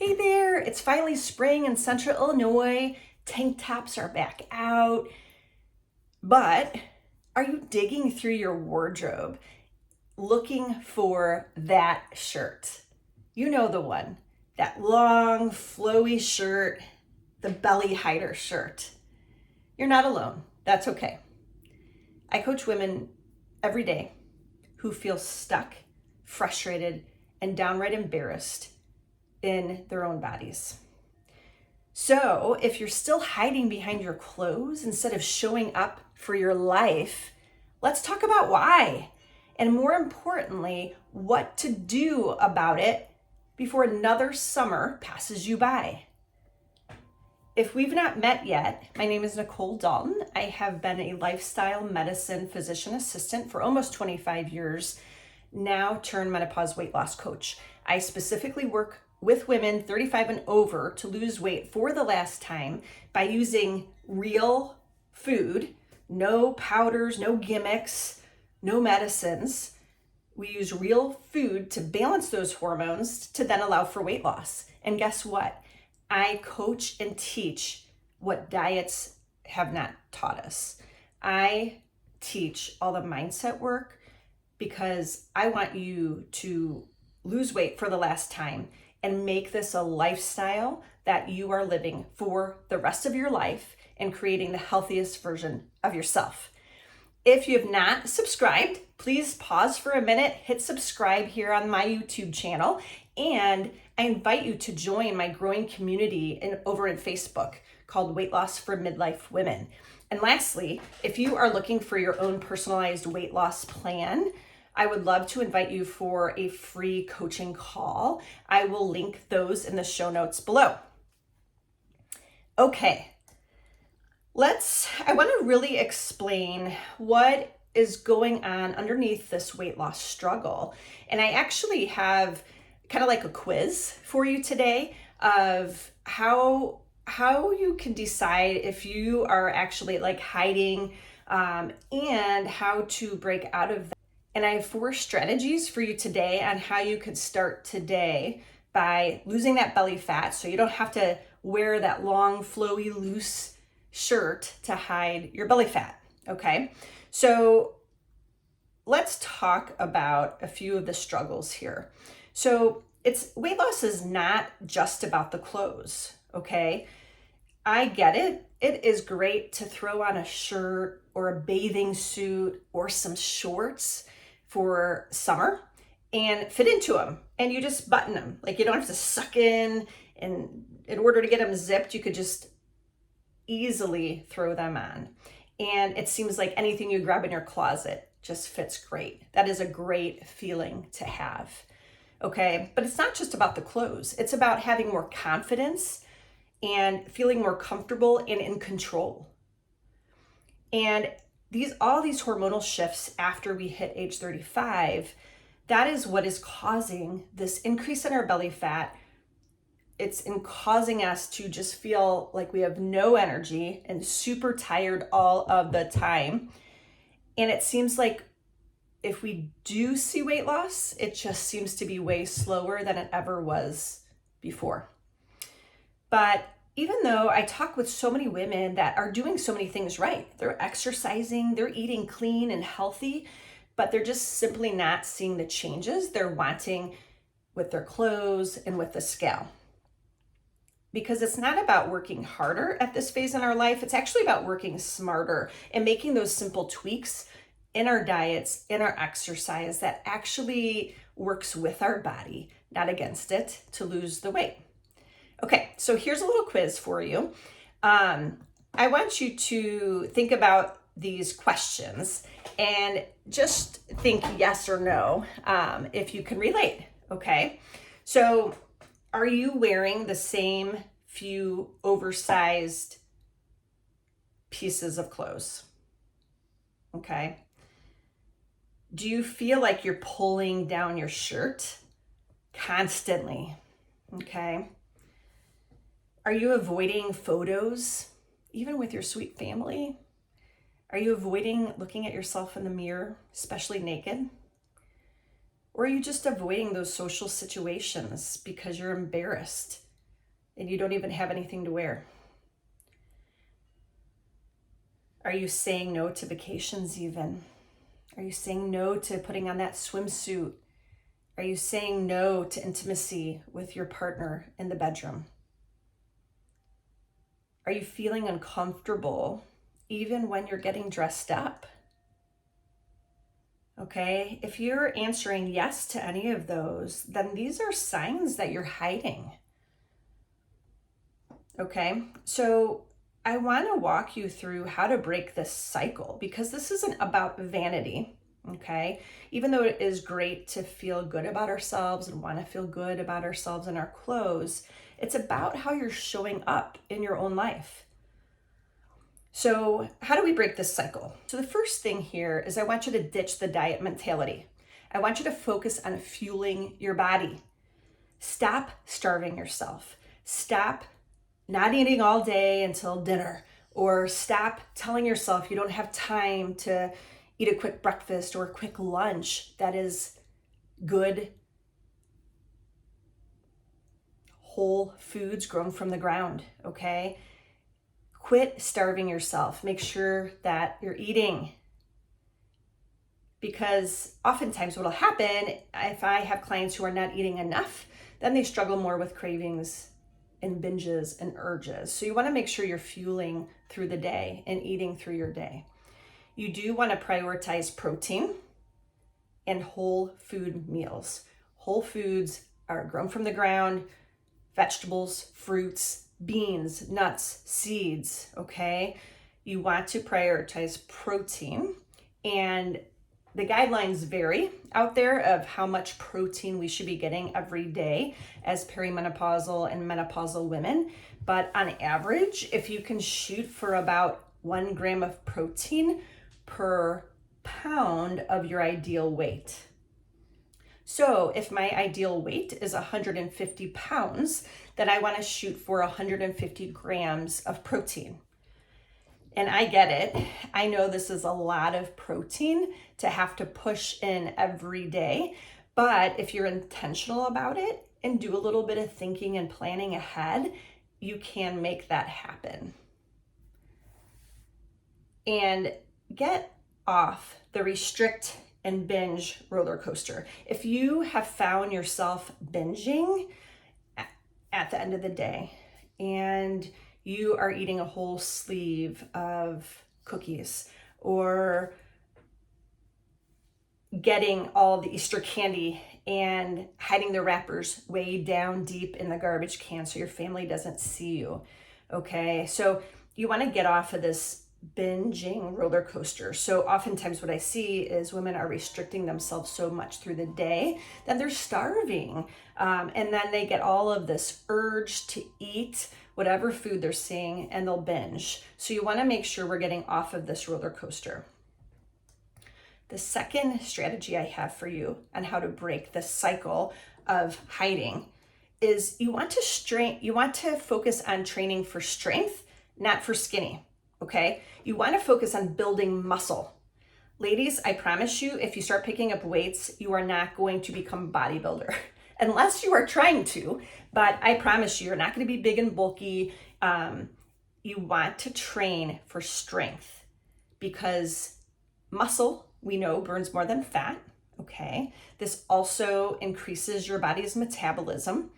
Hey there, it's finally spring in central Illinois. Tank tops are back out. But are you digging through your wardrobe looking for that shirt? You know the one, that long, flowy shirt, the belly hider shirt. You're not alone. That's okay. I coach women every day who feel stuck, frustrated, and downright embarrassed in their own bodies. So if you're still hiding behind your clothes instead of showing up for your life, let's talk about why. And more importantly, what to do about it before another summer passes you by. If we've not met yet, my name is Nicole Dalton. I have been a lifestyle medicine physician assistant for almost 25 years, now turned menopause weight loss coach. I specifically work with women 35 and over to lose weight for the last time by using real food, no powders, no gimmicks, no medicines. We use real food to balance those hormones to then allow for weight loss. And guess what? I coach and teach what diets have not taught us. I teach all the mindset work because I want you to lose weight for the last time and make this a lifestyle that you are living for the rest of your life and creating the healthiest version of yourself. If you have not subscribed, please pause for a minute, hit subscribe here on my YouTube channel, and I invite you to join my growing community over in Facebook called Weight Loss for Midlife Women. And lastly, if you are looking for your own personalized weight loss plan, I would love to invite you for a free coaching call. I will link those in the show notes below. Okay, I want to really explain what is going on underneath this weight loss struggle. And I actually have kind of like a quiz for you today of how you can decide if you are actually like hiding and how to break out of that. And I have 4 strategies for you today on how you could start today by losing that belly fat so you don't have to wear that long, flowy, loose shirt to hide your belly fat, okay? So let's talk about a few of the struggles here. So weight loss is not just about the clothes, okay? I get it. It is great to throw on a shirt or a bathing suit or some shorts for summer and fit into them, and you just button them. Like, you don't have to suck in, and in order to get them zipped, you could just easily throw them on. And it seems like anything you grab in your closet just fits great. That is a great feeling to have, okay? But it's not just about the clothes. It's about having more confidence and feeling more comfortable and in control. And all these hormonal shifts after we hit age 35, that is what is causing this increase in our belly fat. It's causing us to just feel like we have no energy and super tired all of the time. And it seems like if we do see weight loss, it just seems to be way slower than it ever was before. But even though I talk with so many women that are doing so many things right, they're exercising, they're eating clean and healthy, but they're just simply not seeing the changes they're wanting with their clothes and with the scale. Because it's not about working harder at this phase in our life, it's actually about working smarter and making those simple tweaks in our diets, in our exercise that actually works with our body, not against it, to lose the weight. Okay, so here's a little quiz for you. I want you to think about these questions and just think yes or no if you can relate, okay? So are you wearing the same few oversized pieces of clothes? Okay. Do you feel like you're pulling down your shirt constantly? Okay. Are you avoiding photos, even with your sweet family? Are you avoiding looking at yourself in the mirror, especially naked? Or are you just avoiding those social situations because you're embarrassed and you don't even have anything to wear? Are you saying no to vacations even? Are you saying no to putting on that swimsuit? Are you saying no to intimacy with your partner in the bedroom? Are you feeling uncomfortable even when you're getting dressed up? Okay, if you're answering yes to any of those, then these are signs that you're hiding. Okay, so I want to walk you through how to break this cycle, because this isn't about vanity. Okay, even though it is great to feel good about ourselves and want to feel good about ourselves and our clothes, it's about how you're showing up in your own life. So how do we break this cycle? So the first thing here is I want you to ditch the diet mentality. I want you to focus on fueling your body. Stop starving yourself. Stop not eating all day until dinner, or stop telling yourself you don't have time to eat a quick breakfast or a quick lunch that is good, whole foods grown from the ground, okay? Quit starving yourself. Make sure that you're eating. Because oftentimes what'll happen, if I have clients who are not eating enough, then they struggle more with cravings and binges and urges. So you want to make sure you're fueling through the day and eating through your day. You do want to prioritize protein and whole food meals. Whole foods are grown from the ground, vegetables, fruits, beans, nuts, seeds, okay? You want to prioritize protein, and the guidelines vary out there of how much protein we should be getting every day as perimenopausal and menopausal women. But on average, if you can shoot for about 1 gram of protein per pound of your ideal weight. So if my ideal weight is 150 pounds, then I want to shoot for 150 grams of protein. And I get it. I know this is a lot of protein to have to push in every day, but if you're intentional about it and do a little bit of thinking and planning ahead, you can make that happen. And get off the restrict and binge roller coaster. If you have found yourself binging at the end of the day and you are eating a whole sleeve of cookies or getting all the Easter candy and hiding the wrappers way down deep in the garbage can so your family doesn't see you, okay? So you want to get off of this binging roller coaster. So oftentimes what I see is women are restricting themselves so much through the day that they're starving. And then they get all of this urge to eat whatever food they're seeing and they'll binge. So you want to make sure we're getting off of this roller coaster. The second strategy I have for you on how to break the cycle of hiding is you want to focus on training for strength, not for skinny. Okay, you want to focus on building muscle. Ladies, I promise you, if you start picking up weights, you are not going to become a bodybuilder unless you are trying to, but I promise you're not going to be big and bulky. You want to train for strength because muscle, we know, burns more than fat. Okay, this also increases your body's metabolism.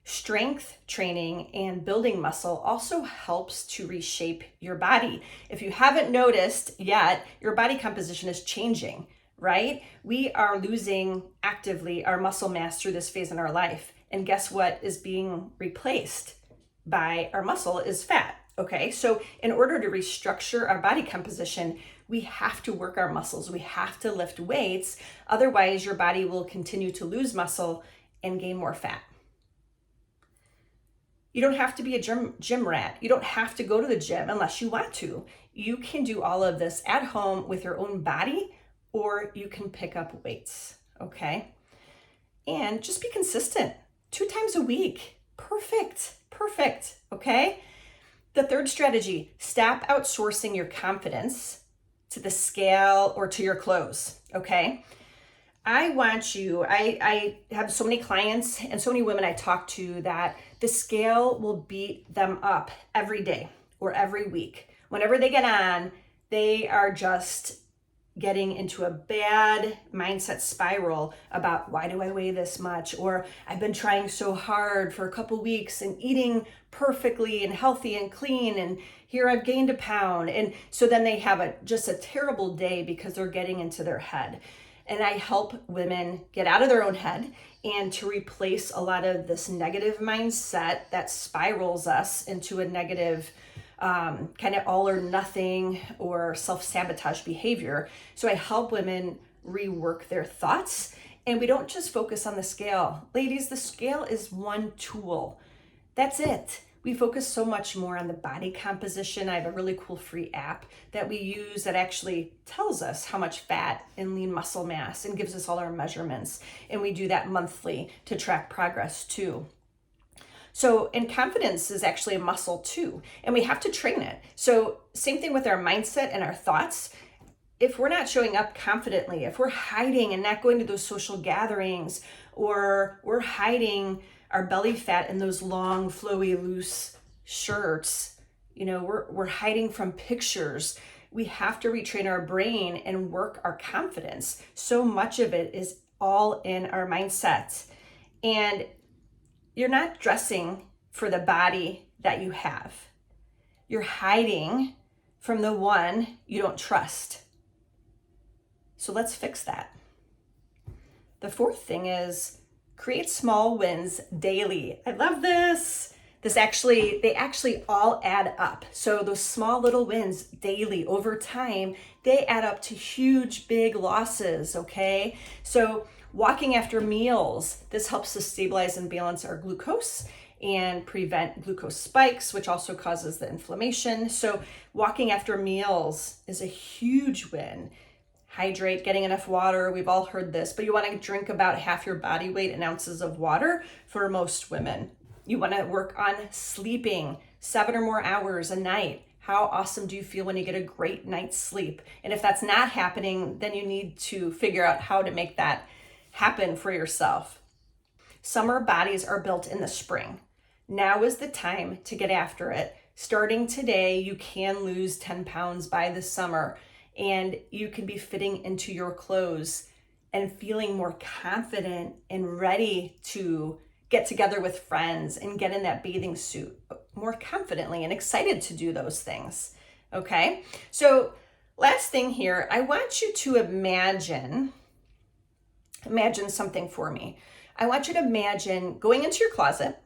Strength training and building muscle also helps to reshape your body. If you haven't noticed yet, your body composition is changing, right? We are losing actively our muscle mass through this phase in our life. And guess what is being replaced by our muscle is fat, okay? So in order to restructure our body composition, we have to work our muscles. We have to lift weights. Otherwise, your body will continue to lose muscle and gain more fat. You don't have to be a gym rat. You don't have to go to the gym unless you want to. You can do all of this at home with your own body, or you can pick up weights, okay? And just be consistent. 2 times a week. Perfect, okay? The third strategy, stop outsourcing your confidence to the scale or to your clothes, okay? I have so many clients and so many women I talk to that the scale will beat them up every day or every week. Whenever they get on, they are just getting into a bad mindset spiral about, why do I weigh this much? Or I've been trying so hard for a couple weeks and eating perfectly and healthy and clean, and here I've gained a pound. And so then they have just a terrible day because they're getting into their head. And I help women get out of their own head and to replace a lot of this negative mindset that spirals us into a negative kind of all or nothing or self-sabotage behavior. So I help women rework their thoughts, and we don't just focus on the scale. Ladies, the scale is one tool. That's it. We focus so much more on the body composition. I have a really cool free app that we use that actually tells us how much fat and lean muscle mass and gives us all our measurements. And we do that monthly to track progress too. So, and confidence is actually a muscle too, and we have to train it. So same thing with our mindset and our thoughts. If we're not showing up confidently, if we're hiding and not going to those social gatherings, or we're hiding our belly fat in those long, flowy, loose shirts, we're hiding from pictures. We have to retrain our brain and work our confidence. So much of it is all in our mindset. And you're not dressing for the body that you have. You're hiding from the one you don't trust. So let's fix that. The fourth thing is create small wins daily. I love this. They actually all add up. So those small little wins daily over time, they add up to huge, big losses, okay? So walking after meals, this helps us stabilize and balance our glucose and prevent glucose spikes, which also causes the inflammation. So walking after meals is a huge win. Hydrate, getting enough water, we've all heard this, but you want to drink about half your body weight in ounces of water for most women. You want to work on sleeping 7 or more hours a night. How awesome do you feel when you get a great night's sleep? And if that's not happening, then you need to figure out how to make that happen for yourself. Summer bodies are built in the spring. Now is the time to get after it. Starting today, you can lose 10 pounds by the summer, and you can be fitting into your clothes and feeling more confident and ready to get together with friends and get in that bathing suit more confidently and excited to do those things. Okay? So last thing here, I want you to imagine something for me. I want you to imagine going into your closet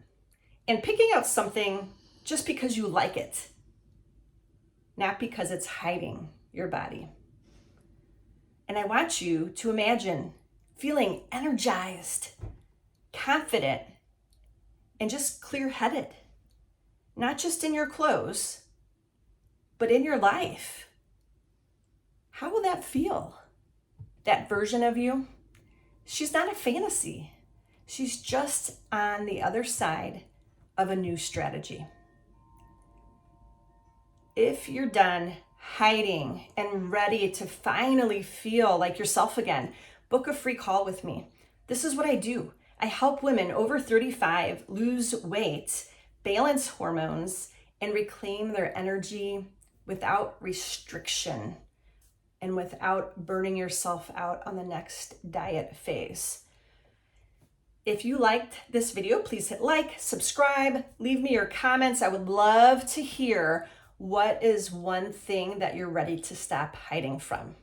and picking out something just because you like it, not because it's hiding your body. And I want you to imagine feeling energized, confident, and just clear-headed, not just in your clothes, but in your life. How will that feel? That version of you? She's not a fantasy. She's just on the other side of a new strategy. If you're done hiding and ready to finally feel like yourself again, book a free call with me. This is what I do. I help women over 35 lose weight, balance hormones, and reclaim their energy without restriction and without burning yourself out on the next diet phase. If you liked this video, please hit like, subscribe, leave me your comments. I would love to hear what is one thing that you're ready to stop hiding from.